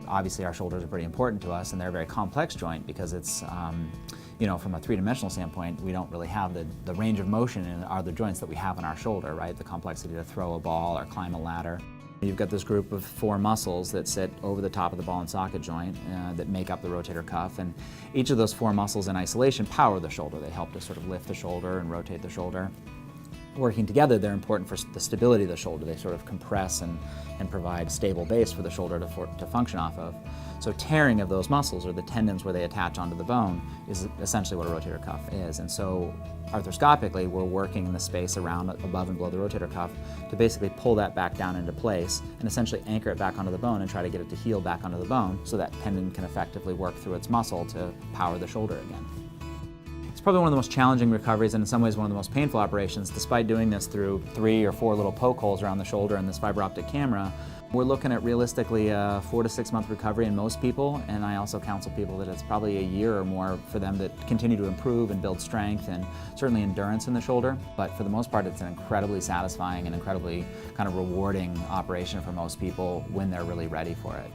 Obviously our shoulders are pretty important to us, and they're a very complex joint because it's, you know, from a three-dimensional standpoint, we don't really have the range of motion in other joints that we have in our shoulder, right? The complexity to throw a ball or climb a ladder. You've got this group of 4 muscles that sit over the top of the ball and socket joint that make up the rotator cuff, and each of those 4 muscles in isolation power the shoulder. They help to sort of lift the shoulder and rotate the shoulder. Working together, they're important for the stability of the shoulder. They sort of compress and provide stable base for the shoulder to function off of. So tearing of those muscles, or the tendons where they attach onto the bone, is essentially what a rotator cuff is. And so arthroscopically, we're working in the space around, above and below the rotator cuff to basically pull that back down into place and essentially anchor it back onto the bone and try to get it to heal back onto the bone so that tendon can effectively work through its muscle to power the shoulder again. It's probably one of the most challenging recoveries, and in some ways one of the most painful operations. Despite doing this through 3 or 4 little poke holes around the shoulder and this fiber optic camera, we're looking at realistically a 4 to 6 month recovery in most people, and I also counsel people that it's probably a year or more for them to continue to improve and build strength and certainly endurance in the shoulder. But for the most part, it's an incredibly satisfying and incredibly kind of rewarding operation for most people when they're really ready for it.